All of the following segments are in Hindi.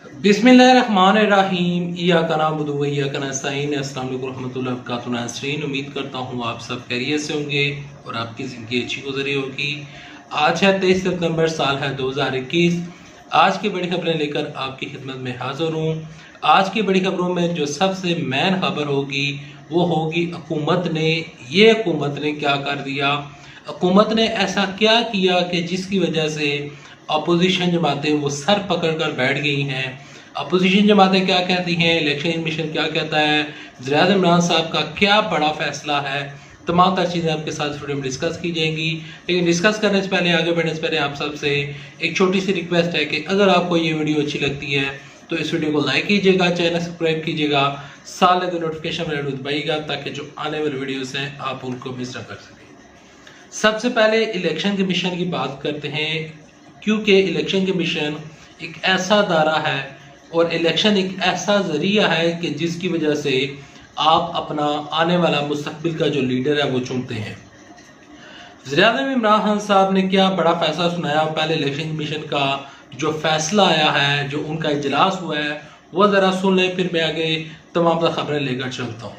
बिस्मिल्लाहिर्रहमानिर्रहीम इय्याका नअबुदु व इय्याका नस्तईन। अस्सलाम वालेकुम रहमतुल्लाहि व बरकातुहू नाज़रीन, उम्मीद करता हूँ आप सब खैरियत से होंगे और आपकी ज़िंदगी अच्छी गुजरी होगी। आज है 23 सितंबर, साल है 2021। आज की बड़ी खबरें लेकर आपकी खिदमत में हाजिर हूँ। आज की बड़ी खबरों में जो सबसे मेन खबर होगी वो होगी हुकूमत ने। ये हुकूमत ने क्या कर दिया, हुकूमत ने ऐसा क्या किया कि जिसकी वजह से अपोजिशन जमातें वो सर पकड़ कर बैठ गई हैं। अपोजिशन जमातें क्या कहती हैं, इलेक्शन कमीशन क्या कहता है, वज़ीर-ए-आज़म इमरान साहब का क्या बड़ा फैसला है, तमाम तर चीज़ें आपके साथ वीडियो में डिस्कस की जाएंगी। लेकिन डिस्कस करने से पहले, आगे बढ़ने से पहले आप सबसे एक छोटी सी रिक्वेस्ट है कि अगर आपको ये वीडियो अच्छी लगती है तो इस वीडियो को लाइक कीजिएगा, चैनल सब्सक्राइब कीजिएगा, साथ लगे नोटिफिकेशन बेल दबाइएगा ताकि जो आने वाले वीडियोस हैं आप उनको मिस न कर सकें। सबसे पहले इलेक्शन कमीशन की बात करते हैं, क्योंकि इलेक्शन कमीशन एक ऐसा दायरा है और इलेक्शन एक ऐसा जरिया है कि जिसकी वजह से आप अपना आने वाला मुस्तकबिल का जो लीडर है वो चुनते हैं। वज़ीर-ए-आज़म इमरान खान साहब ने क्या बड़ा फैसला सुनाया। पहले इलेक्शन कमीशन का जो फैसला आया है, जो उनका इजलास हुआ है, वो ज़रा सुन लें, फिर मैं आगे तमाम खबरें लेकर चलता हूँ।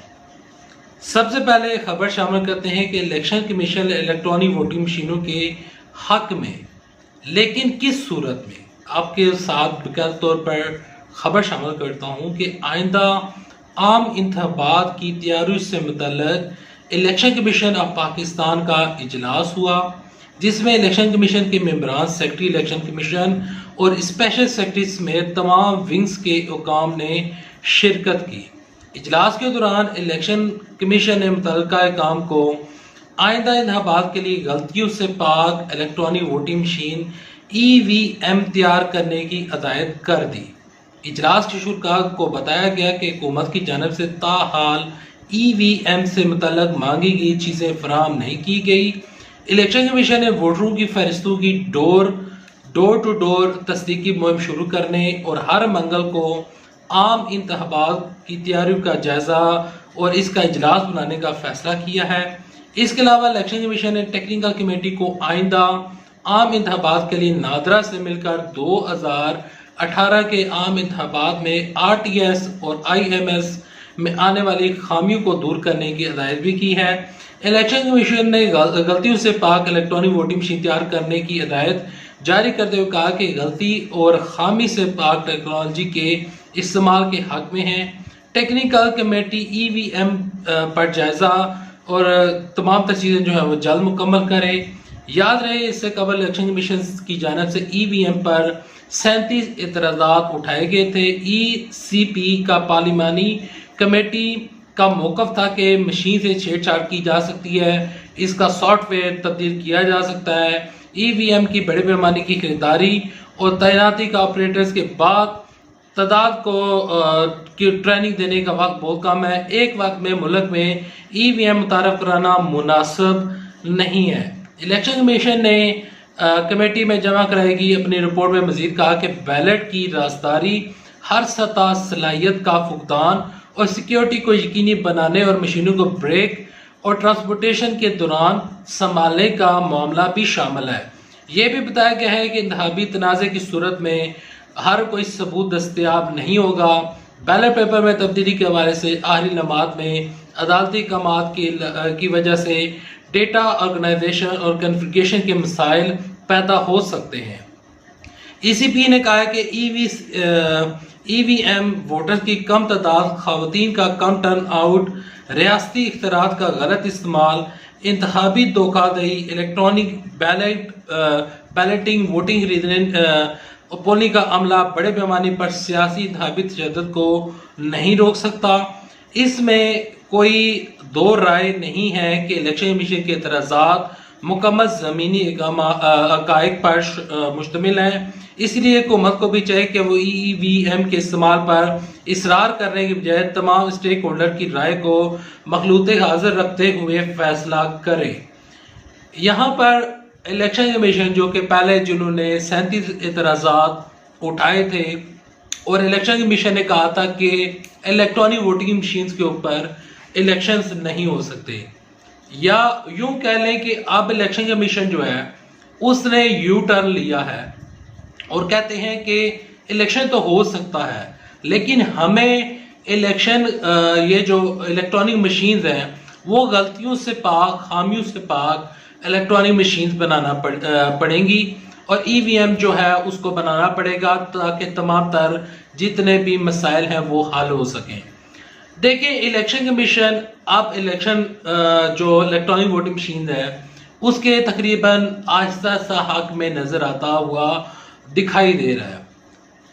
सबसे पहले खबर शामिल करते हैं कि इलेक्शन कमीशन इलेक्ट्रॉनिक वोटिंग मशीनों के हक में, लेकिन किस सूरत में, आपके साथ विकल्प तौर पर खबर शामिल करता हूँ कि आइंदा आम इंतखाबात की तैयारी से मुतल्लिक इलेक्शन कमीशन ऑफ पाकिस्तान का इजलास हुआ, जिसमें इलेक्शन कमीशन के मेंबरान, सेक्रेटरी इलेक्शन कमीशन और स्पेशल सेक्रेटरी समेत तमाम विंग्स के हुकाम ने शिरकत की। इजलास के दौरान इलेक्शन कमीशन ने मुतल्लिका काम को आइंदा इंतखाबात के लिए गलतियों से पाक इलेक्ट्रॉनिक वोटिंग मशीन EVM तैयार करने की हिदायत कर दी। इजलास के शुरा को बताया गया कि हुकूमत की जानब से ताहाल EVM से मुतल्लिक मांगी गई चीज़ें फराहम नहीं की गई। इलेक्शन कमीशन ने वोटरों की फहरिस्तों की डोर टू डोर तस्दीकी मुहिम शुरू करने और हर मंगल को आम इंतखाबात की तैयारियों का जायजा और इसका इजलास बनाने का फैसला किया है। इसके अलावा इलेक्शन कमीशन ने टेक्निकल कमेटी को आइंदा आम इंतखाबात के लिए नादरा से मिलकर 2018 के आम इंतखाबात में RTS और IMS में आने वाली खामियों को दूर करने की हिदायत भी की है। इलेक्शन कमीशन ने गलतियों से पाक इलेक्ट्रॉनिक वोटिंग मशीन तैयार करने की हिदायत जारी करते हुए कहा कि गलती और खामी से पाक टेक्नोलॉजी के इस्तेमाल के हक में है। टेक्निकल कमेटी EVM पर जायजा और तमाम तर चीज़ें जो है वो जल्द मुकम्मल करे। याद रहे, इससे कबल इलेक्शन कमीशन की जानब से EVM पर 37 एतराज़ात उठाए गए थे। ECP का पार्लिमानी कमेटी का मौक़िफ़ था कि मशीन से छेड़छाड़ की जा सकती है, इसका सॉफ्टवेयर तब्दील किया जा सकता है। EVM की बड़े पैमाने की खरीदारी और तैनाती का ऑपरेटर्स के बाद तादाद को की ट्रेनिंग देने का वक्त बहुत कम है। एक वक्त में मुल्क में EVM मुतारफ कराना मुनासिब नहीं है। इलेक्शन कमीशन ने कमेटी में जमा कराएगी अपनी रिपोर्ट में मजीद कहा कि बैलेट की राजदारी, हर सतह सलाहियत का फुकदान और सिक्योरिटी को यकीनी बनाने और मशीनों को ब्रेक और ट्रांसपोर्टेशन के दौरान संभालने का मामला भी शामिल है। ये भी बताया गया है कि इंतखाबी तनाज़े की सूरत में हर कोई सबूत दस्तयाब नहीं होगा। बैलेट पेपर में तब्दीली के हवाले से आखिरी लम्हात में अदालती कमात की वजह से डेटा ऑर्गेनाइजेशन और कन्फिगरेशन के मसाइल पैदा हो सकते हैं। ECP ने कहा है कि EVM वोटर की कम तादाद, खवातीन का कम टर्न आउट, रियासती इख्तियारात का गलत इस्तेमाल, इंतखाबी धोखाधड़ी, इलेक्ट्रॉनिक बैलेटिंग, वोटिंग खरीदने पोलिंग का अमला बड़े पैमाने पर सियासी इंतखाबी तशद्दुद को नहीं रोक सकता। इसमें कोई दो राय नहीं है कि इलेक्शन कमीशन के एतराज़ात मुकम्मल ज़मीनी हक़ाइक़ पर मुश्तमिल हैं। इसलिए हुकूमत को भी चाहिए कि वो EVM के इस्तेमाल पर इसरार करने की बजाय तमाम स्टेक होल्डर की राय को मखलूते हाजिर रखते हुए फैसला करे। यहाँ पर इलेक्शन कमीशन जो कि पहले जिन्होंने 37 एतराज़ात उठाए थे और इलेक्शन कमीशन ने कहा था कि इलेक्ट्रॉनिक वोटिंग मशीन्स के ऊपर इलेक्शंस नहीं हो सकते, या यूं कह लें कि अब इलेक्शन कमीशन जो है उसने यू टर्न लिया है और कहते हैं कि इलेक्शन तो हो सकता है, लेकिन हमें इलेक्शन ये जो इलेक्ट्रॉनिक मशीन्स हैं वो गलतियों से पाक, खामियों से पाक इलेक्ट्रॉनिक मशीन्स बनाना पड़ेंगी और ईवीएम जो है उसको बनाना पड़ेगा ताकि तमाम तर जितने भी मसाइल हैं वो हल हो सकें। देखिए, इलेक्शन कमीशन अब इलेक्शन जो इलेक्ट्रॉनिक वोटिंग मशीन है उसके तकरीबन आहिस्ता सा हक में नजर आता हुआ दिखाई दे रहा है।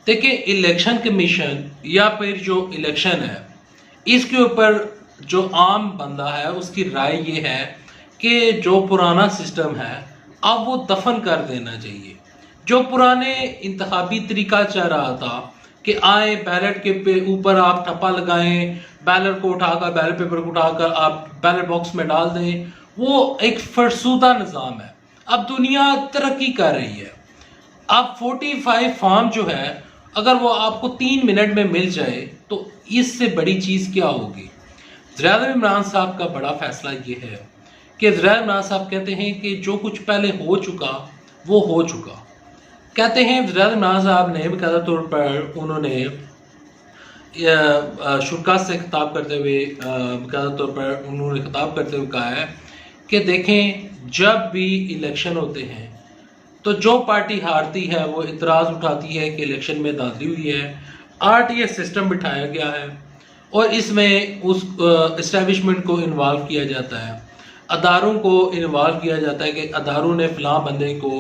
देखिए, इलेक्शन कमीशन या फिर जो इलेक्शन है इसके ऊपर जो आम बंदा है उसकी राय ये है कि जो पुराना सिस्टम है अब वो दफन कर देना चाहिए। जो पुराने इंतखाबी तरीका चल रहा था कि आए बैलेट के ऊपर आप ठप्पा लगाएं, बैलेट को उठाकर, बैलेट पेपर को उठाकर आप बैलेट बॉक्स में डाल दें, वो एक फरसूदा निज़ाम है। अब दुनिया तरक्की कर रही है। अब 45 फॉर्म जो है अगर वो आपको 3 मिनट में मिल जाए तो इससे बड़ी चीज़ क्या होगी। ज़ुरैर इमरान साहब का बड़ा फैसला ये है कि ज़ुरैर इमरान साहब कहते हैं कि जो कुछ पहले हो चुका वो हो चुका। कहते हैं ज़ुरैर इमरान साहब ने बाकायदा तौर पर उन्होंने शुरा से खिताब करते हुए बाकायदा तौर पर उन्होंने खिताब करते हुए कहा है कि देखें, जब भी इलेक्शन होते हैं तो जो पार्टी हारती है वो इतराज़ उठाती है कि इलेक्शन में धांधली हुई है। आरटीएस सिस्टम बिठाया गया है और इसमें उस इस्टेब्लिशमेंट को इन्वॉल्व किया जाता है, अदारों को इन्वॉल्व किया जाता है कि अदारों ने फलां बंदे को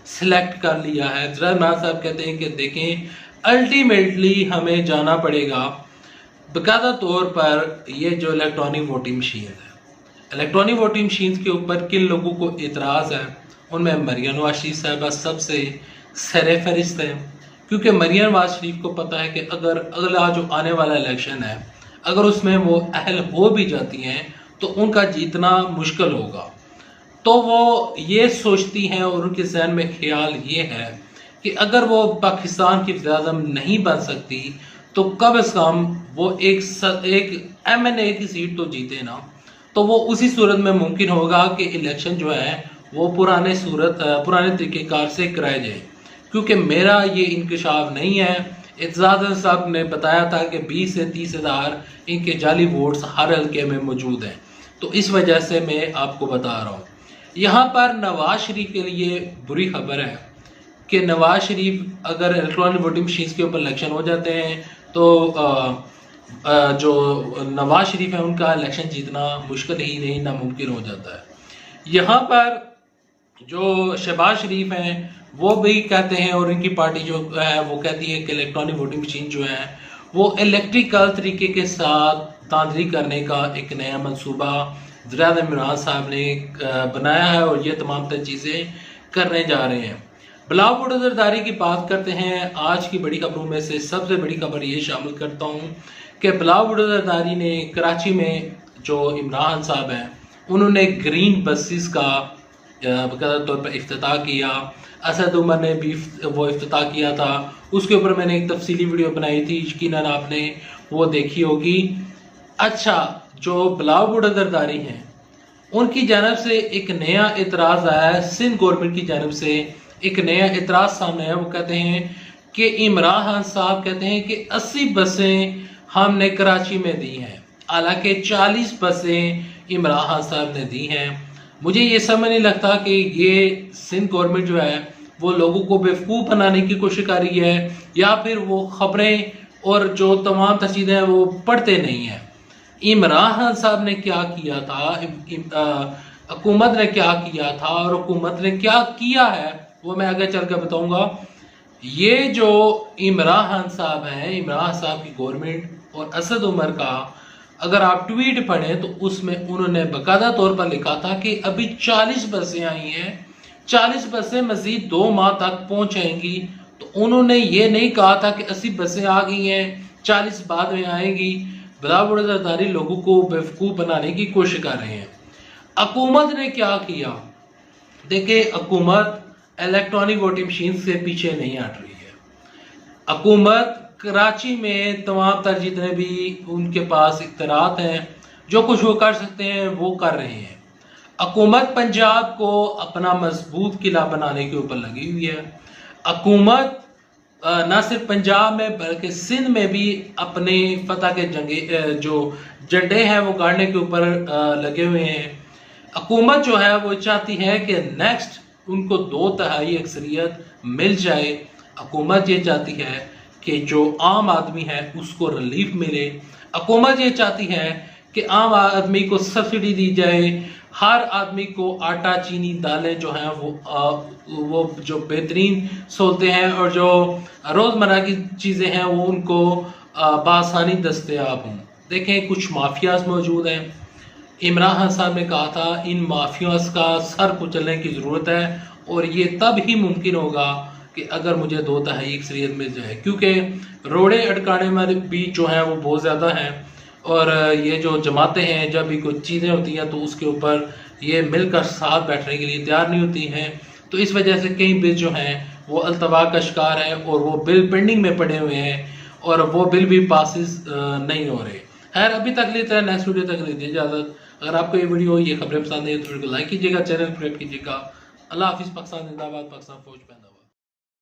सिलेक्ट कर लिया है। ज़ुरैर इमरान साहब कहते हैं कि देखें, अल्टीमेटली हमें जाना पड़ेगा बाकायदा तौर पर ये जो इलेक्ट्रॉनिक वोटिंग मशीन है, इलेक्ट्रॉनिक वोटिंग मशीन के ऊपर किन लोगों को इतराज़ है उनमें मरियम नवाज शरीफ साहबा सबसे सरे फहरिस्त है, क्योंकि मरियम नवाज शरीफ को पता है कि अगर अगला जो आने वाला इलेक्शन है अगर उसमें वो अहल हो भी जाती हैं तो उनका जीतना मुश्किल होगा। तो वो ये सोचती हैं और उनके जहन में ख्याल ये है कि अगर वो पाकिस्तान की वज़ीर-ए-आज़म नहीं बन सकती तो कम से कम वो एक MNA की सीट तो जीते ना। तो वो उसी सूरत में मुमकिन होगा कि इलेक्शन जो है वो पुराने तरीक़ेकार से कराए जाए, क्योंकि मेरा ये इंकशाफ नहीं है। एतजाज़ साहब ने बताया था कि 20 से 30 हज़ार इनके जाली वोट्स हर हल्के में मौजूद हैं, तो इस वजह से मैं आपको बता रहा हूँ। यहाँ पर नवाज शरीफ के लिए बुरी खबर है कि नवाज शरीफ अगर इलेक्ट्रॉनिक वोटिंग मशीन के ऊपर इलेक्शन हो जाते हैं तो जो नवाज शरीफ है उनका इलेक्शन जीतना मुश्किल ही नहीं नामुमकिन हो जाता है। यहाँ पर जो शहबाज शरीफ हैं वो भी कहते हैं और इनकी पार्टी जो है वो कहती है कि इलेक्ट्रॉनिक वोटिंग मशीन जो है वो इलेक्ट्रिकल तरीके के साथ धांधली करने का एक नया मंसूबा ज़ुरैर इमरान साहब ने बनाया है और ये तमाम तर चीज़ें करने जा रहे हैं। बिलावल भुट्टो ज़रदारी की बात करते हैं। आज की बड़ी खबरों में से सबसे बड़ी खबर ये शामिल करता हूँ कि बिलावल भुट्टो ज़रदारी ने कराची में जो इमरान साहब हैं उन्होंने ग्रीन बसेस का बाकायदा तौर पर इफ्तिताह किया। असद उमर ने भी वो इफ्तिताह किया था, उसके ऊपर मैंने एक तफसीली वीडियो बनाई थी, यकीनन आपने वो देखी होगी। अच्छा, जो बिलावल भुट्टो ज़रदारी हैं उनकी जानब से एक नया इतराज़ आया है, सिंध गवर्नमेंट की जानब से एक नया इतराज़ सामने आया। वो कहते हैं कि इमरान खान साहब कहते हैं कि 80 बसें हमने कराची में दी हैं, हालांकि 40 बसें इमरान खान साहब ने दी हैं। मुझे ये समझ नहीं लगता कि ये सिंध गवर्नमेंट जो है वो लोगों को बेवकूफ़ बनाने की कोशिश कर रही है या फिर वो खबरें और जो तमाम चीज़ें हैं वो पढ़ते नहीं हैं। इमरान खान साहब ने क्या किया था, हुकूमत ने क्या किया था और हुकूमत ने क्या किया है वो मैं आगे चल कर बताऊँगा। ये जो इमरान खान साहब हैं, इमरान साहब की गवर्नमेंट और असद उमर का अगर आप ट्वीट पढ़ें तो उसमें उन्होंने बाकायदा तौर पर लिखा था कि अभी 40 बसें आई हैं, 40 बसें मजीद 2 माह तक पहुंचाएंगी। तो उन्होंने ये नहीं कहा था कि 80 बसें आ गई हैं, 40 बाद में आएंगी। बिलावल भुट्टो ज़रदारी लोगों को बेवकूफ़ बनाने की कोशिश कर रहे हैं। हुकूमत ने क्या किया, देखिए हुकूमत इलेक्ट्रॉनिक वोटिंग मशीन से पीछे नहीं हट रही है। हुकूमत कराची में तमाम तर जितने भी उनके पास इख्तियारात हैं, जो कुछ वो कर सकते हैं वो कर रहे हैं। हुकूमत पंजाब को अपना मजबूत किला बनाने के ऊपर लगी हुई है। हुकूमत ना सिर्फ पंजाब में बल्कि सिंध में भी अपने फतह के जो झंडे हैं वो गाड़ने के ऊपर लगे हुए हैं। हुकूमत जो है वो चाहती है कि नेक्स्ट उनको 2/3 अक्सरियत मिल जाए। हुकूमत ये चाहती है कि जो आम आदमी है उसको रिलीफ मिले। हुकूमत ये चाहती है कि आम आदमी को सब्सिडी दी जाए, हर आदमी को आटा चीनी दालें जो हैं वो जो बेहतरीन सहूलतें हैं और जो रोज़मर्रा की चीज़ें हैं वो उनको बआसानी दस्तयाब हों। देखें कुछ माफियाज मौजूद हैं। इमरान खान साहब ने कहा था इन माफियाज का सर कुचलने की ज़रूरत है और ये तब ही मुमकिन होगा कि अगर मुझे 2/3 अक्सरियत मिल जाए, क्योंकि रोड़े अटकाने में भी जो हैं वो बहुत ज़्यादा हैं और ये जो जमातें हैं जब भी कुछ चीज़ें होती हैं तो उसके ऊपर ये मिलकर साथ बैठने के लिए तैयार नहीं होती हैं। तो इस वजह से कई बिल जो हैं वो अल्तवा का शिकार हैं और वो बिल पेंडिंग में पड़े हुए हैं और वो बिल भी पासिस नहीं हो रहे। खैर अभी तक लेते हैं, नेक्स्ट वीडियो तक लीजिए इजाज़त। अगर आपको ये वीडियो ये खबरें पसंद है तो वीडियो को लाइक कीजिएगा, चैनल सब्सक्राइब कीजिएगा। अल्लाह हाफिज़। पाकिस्तान जिंदाबाद, पाकिस्तान फौज जिंदाबाद।